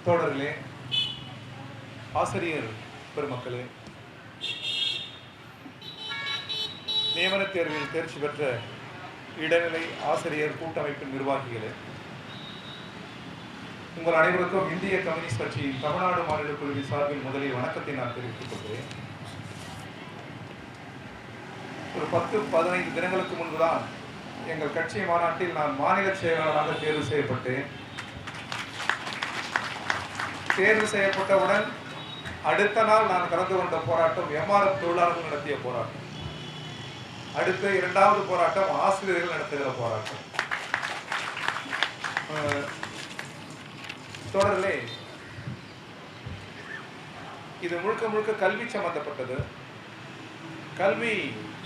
தோழர்களே, ஆசிரியர் பெருமக்களே, நியமன தேர்வில் தேர்ச்சி பெற்ற இடைநிலை ஆசிரியர் கூட்டமைப்பின் நிர்வாகிகளே, உங்கள் அனைவருக்கும் இந்திய கம்யூனிஸ்ட் கட்சியின் தமிழ்நாடு மாநில குழுவின் சார்பில் முதலில் வணக்கத்தை நான் தெரிவித்துக் கொள்கிறேன். ஒரு 10-15 தினங்களுக்கு முன்புதான் எங்கள் கட்சி மாநாட்டில் நான் மாநில செயலாளராக தேர்வு செய்யப்பட்டேன். தேர்வு செய்யப்பட்டவுடன் அடுத்த நாள் நான் கலந்து கொண்ட போராட்டம் எம்ஆர்எஃப் தொழிலாளர்கள் நடத்திய போராட்டம். அடுத்த 2வது போராட்டம் ஆசிரியர்கள் நடத்துகிற போராட்டம். தொடர்களே, இது முழுக்க முழுக்க கல்வி சம்பந்தப்பட்டது. கல்வி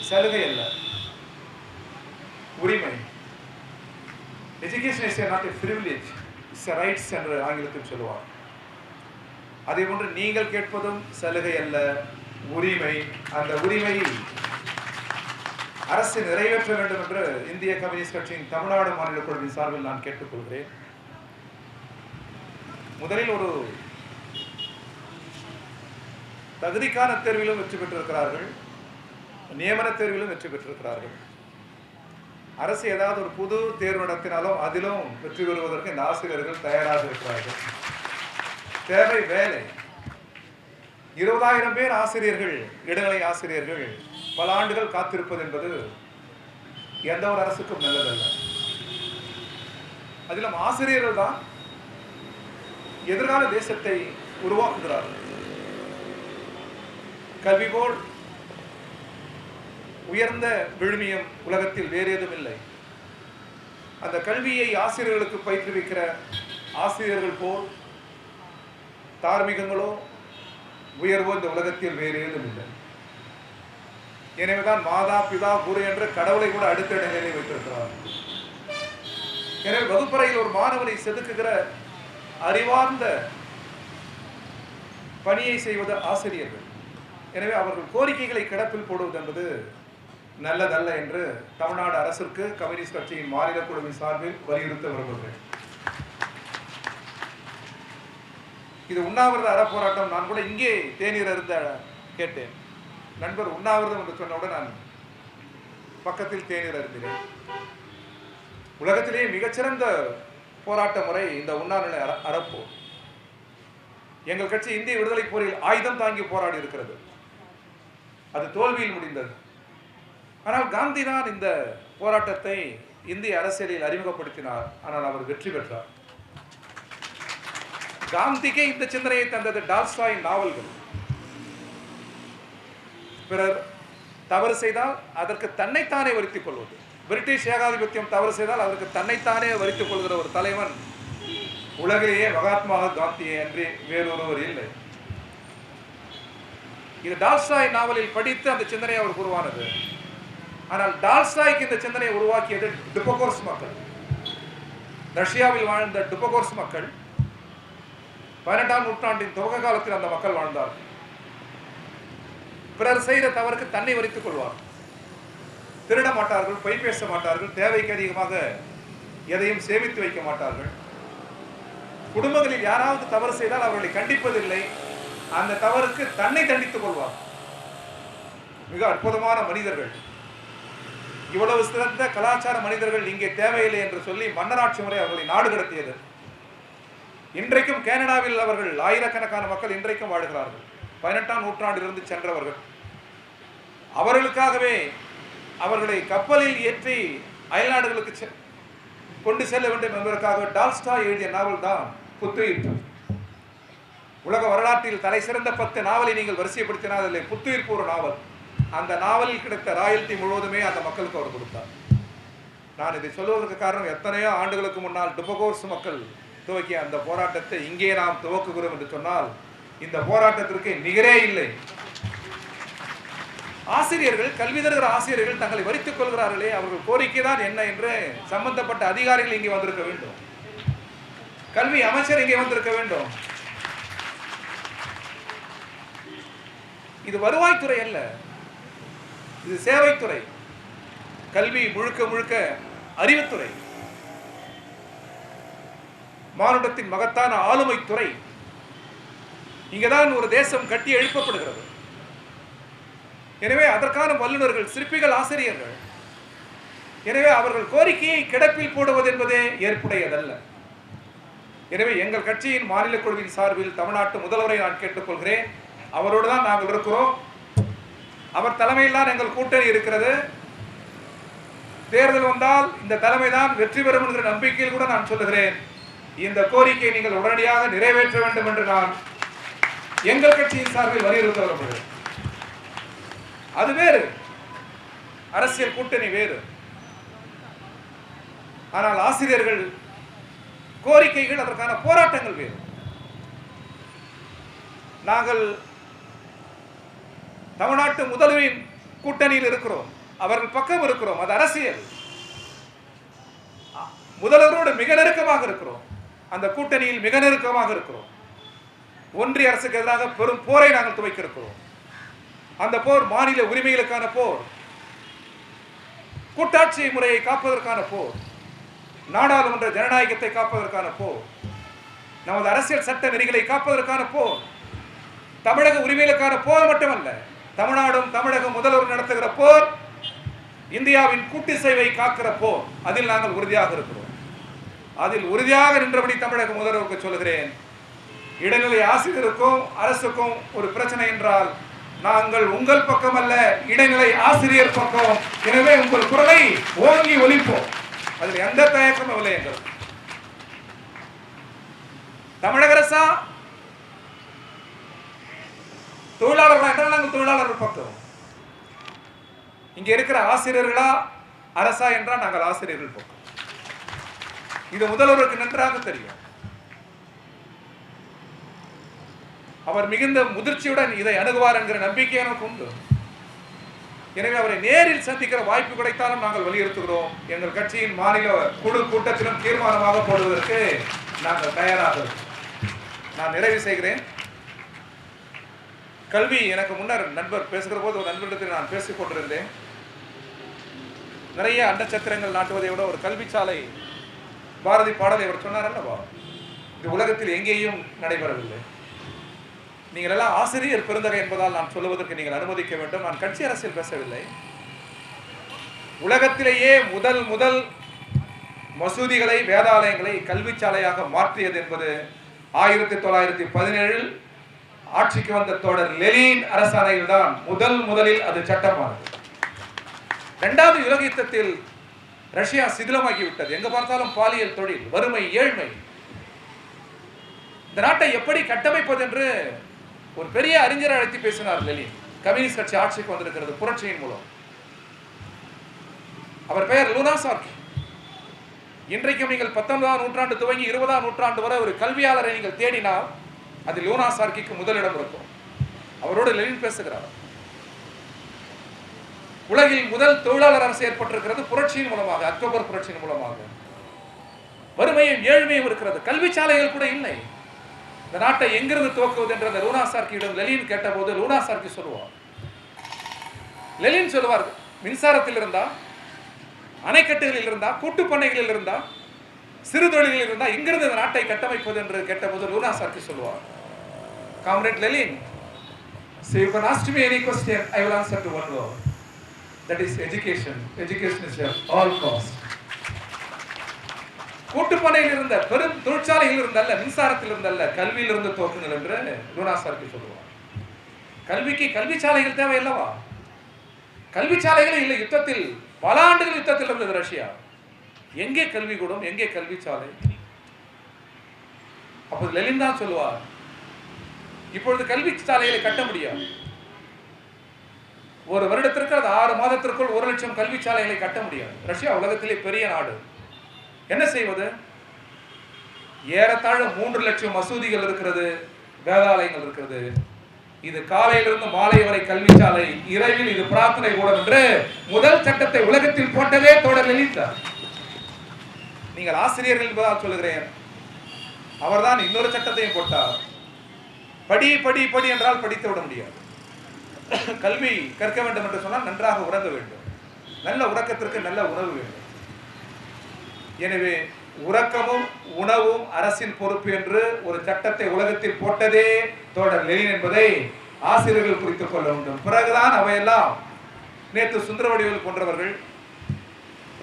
சலுகை அல்ல, உரிமை. Education is not a privilege, it's a rights என்று ஆங்கிலத்தில் சொல்லுவார். அதே போன்று நீங்கள் கேட்பதும் சலுகை அல்ல, உரிமை. அந்த உரிமையை அரசு நிறைவேற்ற வேண்டும் என்று இந்திய கம்யூனிஸ்ட் கட்சியின் தமிழ்நாடு மாநில குழுவின் சார்பில் நான் கேட்டுக்கொள்கிறேன். முதலில் ஒரு தகுதிக்கான தேர்விலும் வெற்றி பெற்றிருக்கிறார்கள், நியமன தேர்விலும் வெற்றி பெற்றிருக்கிறார்கள். அரசு ஏதாவது ஒரு புது தேர்வு நடத்தினாலும் அதிலும் வெற்றி பெறுவதற்கு இந்த ஆசிரியர்கள் தயாராக இருக்கிறார்கள். தேவை வேலை. 20,000 பேர் ஆசிரியர்கள், இடைநிலை ஆசிரியர்கள் பல ஆண்டுகள் காத்திருப்பது என்பது எந்த ஒரு அரசுக்கும் நல்லதல்ல. அதிலும் ஆசிரியர்கள் தான் எதிர்கால தேசத்தை உருவாக்குகிறார்கள். கல்வி போல் உயர்ந்த விழுமியம் உலகத்தில் வேறு ஏதும் இல்லை. அந்த கல்வியை ஆசிரியர்களுக்கு பயிற்றுவிக்கிற ஆசிரியர்கள் போல் தார்மீகங்களோ உயர்வோ இந்த உலகத்தில் வேறு ஏதும் இல்லை. எனவேதான் மாதா பிதா குரு என்ற கடவுளை கூட அடுத்த நிலையை வைத்திருக்கிறார். எனவே வகுப்பறையில் ஒரு மாணவனை செதுக்குகிற அறிவார்ந்த பணியை செய்வது ஆசிரியர்கள். எனவே அவர்கள் கோரிக்கைகளை கிடப்பில் போடுவது என்பது நல்லதல்ல என்று தமிழ்நாடு அரசுக்கு கம்யூனிஸ்ட் கட்சியின் மாநில குழுவின் சார்பில் வலியுறுத்த விரும்புகிறேன். இது உண்ணாவிரத அறப்போராட்டம். நான் கூட இங்கே தேநீர் அருந்த கேட்டேன். நண்பர் உண்ணாவிரதம் என்று சொன்னவுடன் நான் பக்கத்தில் தேநீர் அருந்தினேன். உலகத்திலேயே மிகச்சிறந்த போராட்ட முறை இந்த உண்ணாநிலை அறப்போர். எங்கள் கட்சி இந்திய விடுதலை போரில் ஆயுதம் தாங்கி போராடி இருக்கிறது. அது தோல்வியில் முடிந்தது. ஆனால் காந்தி தான் இந்த போராட்டத்தை இந்திய அரசியலில் அறிமுகப்படுத்தினார். ஆனால் அவர் வெற்றி பெற்றார். காந்திக்கே இந்த சிந்தனையை தந்தது டால்ஸ்டாயின் நாவல்கள். பிறர் தவறு செய்தால் அதற்கு தன்னைத்தானே வருத்திக் கொள்வது. பிரிட்டிஷ் ஏகாதிபத்தியம் தவறு செய்தால் அதற்கு தன்னைத்தானே வருத்திக் கொள்கிற ஒரு தலைவன் உலகிலேயே மகாத்மா காந்தியை அன்றி வேறொருவர் இல்லை. இது டால்ஸ்டாய் நாவலில் படித்து அந்த சிந்தனை அவர் உருவானது. ஆனால் டால்ஸ்டாய்க்கு இந்த சிந்தனையை உருவாக்கியது டுபகோர்ஸ் மக்கள். ரஷ்யாவில் வாழ்ந்த டுபகோர்ஸ் மக்கள் 18ஆம் நூற்றாண்டின் துவக்க காலத்தில் அந்த மக்கள் வாழ்ந்தார்கள். பிறர் செய்த தவறுக்கு தன்னை வரித்துக் கொள்வார். திருட மாட்டார்கள், பொய் பேச மாட்டார்கள், தேவைக்கு அதிகமாக எதையும் சேமித்து வைக்க மாட்டார்கள். குடும்பங்களில் யாராவது தவறு செய்தால் அவர்களை கண்டிப்பதில்லை, அந்த தவறுக்கு தன்னை தண்டித்துக் கொள்வார். மிக அற்புதமான மனிதர்கள். இவ்வளவு சிறந்த கலாச்சார மனிதர்கள் இங்கே தேவையில்லை என்று சொல்லி மன்னராட்சி முறை அவர்களை நாடு கடத்தியது. இன்றைக்கும் கனடாவில் அவர்கள் ஆயிரக்கணக்கான மக்கள் இன்றைக்கும் வாழ்கிறார்கள். 18ஆம் நூற்றாண்டிலிருந்து சென்றவர்கள். அவர்களுக்காகவே அவர்களை கப்பலில் ஏற்றி அயல்நாடுகளுக்கு கொண்டு செல்ல வேண்டும் என்பதற்காக டால்ஸ்டாய் எழுதிய நாவல் தான் புத்துயிர்ப்பு. உலக வரலாற்றில் தலை சிறந்த 10 நாவலை நீங்கள் வரிசைப்படுத்தினால் அதில் புத்துயிர்ப்பு ஒரு நாவல். அந்த நாவலில் கிடைத்த ராயல்டி முழுவதுமே அந்த மக்களுக்கு அவர் கொடுத்தார். நான் இதை சொல்வதற்கு காரணம், எத்தனையோ ஆண்டுகளுக்கு முன்னால் டுபகோர்ஸ் மக்கள் துவக்கிய அந்த போராட்டத்தை இங்கே நாம் துவக்குகிறோம் என்று சொன்னால் இந்த போராட்டத்திற்கு நிகரே இல்லை. ஆசிரியர்கள், கல்வி தருகிற ஆசிரியர்கள் தங்களை வரித்துக் கொள்கிறார்களே, அவர்கள் கோரிக்கை தான் என்ன என்று சம்பந்தப்பட்ட அதிகாரிகள் இங்கே வந்திருக்க வேண்டும். கல்வி அமைச்சர் இங்கே வந்திருக்க வேண்டும். இது வருவாய்த்துறை அல்ல, இது சேவைத்துறை. கல்வி முழுக்க முழுக்க அறிவுத்துறை. மானுடத்தின் மகத்தான ஆளுமை துறை. இங்கேதான் ஒரு தேசம் கட்டி எழுப்பப்படுகிறது. எனவே அதற்கான வல்லுநர்கள், சிற்பிகள், ஆசிரியர்கள். எனவே அவர்கள் கோரிக்கையை கிடப்பில் போடுவது என்பதே ஏற்புடையதல்ல. எனவே எங்கள் கட்சியின் மாநில குழுவின் சார்பில் தமிழ்நாட்டு முதல்வரை நான் கேட்டுக்கொள்கிறேன். அவரோடு தான் நாங்கள் இருக்கிறோம். அவர் தலைமையில் தான் எங்கள் கூட்டணி இருக்கிறது. தேர்தல் வந்தால் இந்த தலைமை தான் வெற்றி பெறும் என்கிற நம்பிக்கையில் கூட நான் சொல்லுகிறேன், இந்த கோரிக்கையை நீங்கள் உடனடியாக நிறைவேற்ற வேண்டும் என்று நான் எங்கள் கட்சியின் சார்பில் வலியுறுத்த விரும்புகிறேன். அது வேறு, அரசியல் கூட்டணி வேறு. ஆனால் ஆசிரியர்கள் கோரிக்கைகள், அதற்கான போராட்டங்கள் வேறு. நாங்கள் தமிழ்நாட்டு முதல்வரின் கூட்டணியில் இருக்கிறோம், அவர்கள் பக்கம் இருக்கிறோம். அது அரசியல். முதல்வரோடு மிக நெருக்கமாக இருக்கிறோம், அந்த கூட்டணியில் மிக நெருக்கமாக இருக்கிறோம். ஒன்றிய அரசுக்கு எதிராக பெரும் போரை நாங்கள் துவக்கி இருக்கிறோம். அந்த போர் மாநில உரிமைகளுக்கான போர், கூட்டாட்சி முறையை காப்பதற்கான போர், நாடாளுமன்ற ஜனநாயகத்தை காப்பதற்கான போர், நமது அரசியல் சட்ட நெறிகளை காப்பதற்கான போர், தமிழக உரிமைகளுக்கான போர் மட்டுமல்ல, தமிழ்நாடும் தமிழக முதல்வர் நடத்துகிற போர், இந்தியாவின் கூட்டிசைவை காக்கிற போர். அதில் நாங்கள் உறுதியாக இருக்கிறோம். அதில் உறுதியாக நின்றபடி தமிழக முதல்வருக்கு சொல்லுகிறேன், இடைநிலை ஆசிரியருக்கும் அரசுக்கும் ஒரு பிரச்சனை என்றால் நாங்கள் உங்கள் பக்கம் அல்ல, இடைநிலை ஆசிரியர் பக்கம். எனவே உங்கள் குரலை ஓங்கி ஒலிப்போம். அதில் எந்த தயக்கமும் இல்லை. எங்கள் தமிழக அரசா தொழிலாளர்களா என்றால் நாங்கள் தொழிலாளர்கள் பக்கம். இங்க இருக்கிற ஆசிரியர்களா அரசா என்றால் நாங்கள் ஆசிரியர்கள் பக்கம். இது முதல்வருக்கு நன்றாக தெரியும். அவர் மிகுந்த முதிர்ச்சியுடன் இதை அணுகுவார் என்கிற நம்பிக்கை எனக்கு உண்டு. எனவே அவரை நேரில் சந்திக்கிற வாய்ப்பு கிடைத்தாலும் நாங்கள் வலியுறுத்துகிறோம். எங்கள் கட்சியின் மாநில குழு கூட்டத்திலும் தீர்மானமாக போடுவதற்கு நாங்கள் தயாராக இருக்கிறோம். நான் நிறைவு செய்கிறேன். கல்வி, எனக்கு முன்னர் நண்பர் பேசுகிற போது ஒரு நண்பரிடத்தில் நான் பேசிக் கொண்டிருந்தேன். நிறைய அண்டச்சத்திரங்கள் நாட்டுவதை விட ஒரு கல்வி சாலை, பாரதி பாடலை அவர் சொன்னார் அல்லவா, இது உலகத்தில் எங்கேயும் நடைபெறவில்லை. நீங்கள் எல்லாம் ஆசிரியர் பெருந்தகை என்பதால் நான் சொல்லுவதற்கு நீங்கள் அனுமதிக்க வேண்டும். நான் கட்சி அரசியல் பேசவில்லை. உலகத்திலேயே முதல் மசூதிகளை, வேதாலயங்களை கல்வி சாலையாக மாற்றியது என்பது 1917 ஆட்சிக்கு வந்த தோழர் லெனின் அரசாணையில் தான் முதலில் அது சட்டமானது. இரண்டாவது உலக யுத்தத்தில் ரஷ்யா சிதிலமாகிவிட்டது. எங்க பார்த்தாலும் பாலியல் தொழில், வறுமை, ஏழ்மை. இந்த நாட்டை எப்படி கட்டமைப்பது என்று ஒரு பெரிய அறிஞரை அழைத்து பேசினார் லெனின். கம்யூனிஸ்ட் கட்சி ஆட்சிக்கு வந்திருக்கிறது புரட்சியின் மூலம். அவர் பெயர் லூனா சார்கி. இன்றைக்கும் நீங்கள் 19ஆம் நூற்றாண்டு துவங்கி 20ஆம் நூற்றாண்டு வரை ஒரு கல்வியாளரை நீங்கள் தேடினால் அது லூனா சார்கிக்கு முதலிடம் இருக்கும். அவரோடு லெனின் பேசுகிறார். உலகில் முதல் தொழிலாளர் அரசு ஏற்பட்டிருக்கிறது புரட்சியின் மூலமாக, அக்டோபர் புரட்சியின் மூலமாக. வறுமையும் ஏழ்மையும் இருக்கிறது, கல்வி சாலைகள் கூட இல்லை. இந்த நாட்டை எங்கிருந்து துவக்குவது என்ற லூனா சார்கியிடம் லெனின் கேட்டபோது லூனா சார்கி சொல்லுவார், லெனின் சொல்லுவார், மின்சாரத்தில் இருந்தா, அணைக்கட்டுகளில் இருந்தா, கூட்டு பண்ணைகளில் இருந்தா, சிறு தொழில்களில் இருந்தா, எங்கிருந்து இந்த நாட்டை கட்டமைப்பது என்று கேட்டபோது லூனா சார்கி சொல்லுவார், comrade Lenin, so you can ask me any question, I will answer to one word, that is education. Education is at all cost. கூட்டுப்பண்ணையில் இருந்த, பெரும் தொழிற்சாலையில் இருந்தல்ல, மின்சாரத்தில் இருந்தல்ல, கல்வியில் இருந்து துவக்குங்கள் என்று லூனா சார்கி சொல்லுவார். கல்விக்கு கல்வி சாலைகள் தேவை அல்லவா? கல்வி சாலைகளே இல்லை. யுத்தத்தில் பல ஆண்டுகள் யுத்தத்தில் இருந்தது ரஷ்யா. எங்கே கல்வி கூடம், எங்கே கல்வி சாலை? அப்போது லெனின் தான் சொல்லுவார், இப்பொழுது கல்வி சாலைகளை கட்ட முடியாது. ஒரு வருடத்திற்கு அது 6 மாதத்திற்குள் 1 லட்சம் கல்வி சாலைகளை கட்ட முடியாது. ரஷ்யா உலகத்திலே பெரிய நாடு. என்ன செய்வது? ஏறத்தாழ 3 லட்சம் மசூதிகள் இருக்கிறது, வேதாலயங்கள் இருக்கிறது. இது காலையிலிருந்து மாலை வரை கல்வி சாலை, இரவில் இது பிரார்த்தனை கூடம் என்று முதல் சட்டத்தை உலகத்தில் போட்டதே தோழர் லெனின். நீங்கள் ஆசிரியர்கள் என்பதால் சொல்லுகிறேன், அவர்தான் இன்னொரு சட்டத்தையும் போட்டார். படி படி படி என்றால் படித்து விட முடியாது. கல்வி கற்க வேண்டும் என்று சொன்னால் நன்றாக உறங்க வேண்டும். நல்ல உறக்கத்திற்கு நல்ல உணவு வேண்டும். எனவே உறக்கமும் உணவும் அரசின் பொறுப்பு என்று ஒரு சட்டத்தை உலகத்தில் போட்டதே தோழர் லெனின் என்பதை ஆசிரியர்கள் குறித்துக் கொள்ள வேண்டும். பிறகுதான் அவையெல்லாம் நேற்று சுந்தரவடிவேலு போன்றவர்கள்,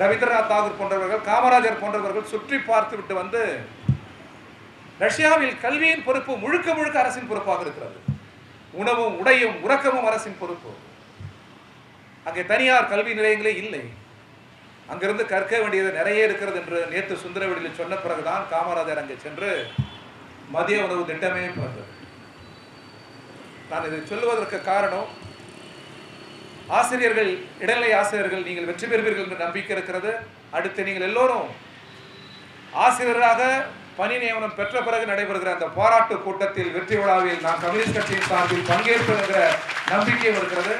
ரவீந்திரநாத் தாகூர் போன்றவர்கள், காமராஜர் போன்றவர்கள் சுற்றி பார்த்து விட்டு வந்து ரஷ்யாவில் கல்வியின் பொறுப்பு முழுக்க முழுக்க அரசின் பொறுப்பாக இருக்கிறது. உணவும் உடையும் உறக்கமும் அரசின் பொறுப்பு. அங்கே தனியார் கல்வி நிலையங்களே இல்லை. அங்கிருந்து கற்க வேண்டியது நிறைய இருக்கிறது என்று நேற்று சுந்தரவடிவேலு சொன்ன பிறகுதான் காமராஜர் அங்கே சென்று மதிய உணவு திட்டமே பிறந்தது. நான் இதை சொல்லுவதற்கு காரணம், ஆசிரியர்கள், இடைநிலை ஆசிரியர்கள் நீங்கள் வெற்றி பெறுவீர்கள் என்று நம்பிக்கை இருக்கிறது. அடுத்து நீங்கள் எல்லோரும் ஆசிரியராக பணி நியமனம் பெற்ற பிறகு நடைபெறுகிற அந்த பாராட்டு கூட்டத்தில், வெற்றி விழாவில் நான் கம்யூனிஸ்ட் கட்சியின் சார்பில் பங்கேற்பேன் என்கிற நம்பிக்கையும் இருக்கிறது.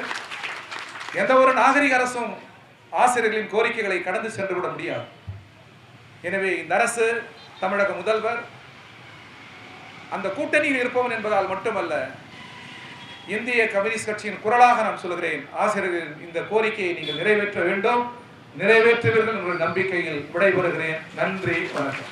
எந்த ஒரு நாகரிக அரசும் ஆசிரியர்களின் கோரிக்கைகளை கடந்து சென்றுவிட முடியாது. எனவே இந்த அரசு, தமிழக முதல்வர் அந்த கூட்டணியில் இருப்பவன் என்பதால் மட்டுமல்ல, இந்திய கம்யூனிஸ்ட் கட்சியின் குரலாக நான் சொல்கிறேன், ஆசிரியர்களின் இந்த கோரிக்கையை நீங்கள் நிறைவேற்ற வேண்டும், நிறைவேற்றுவீர்கள் என்ற நம்பிக்கையில் விடைபெறுகிறேன். நன்றி, வணக்கம்.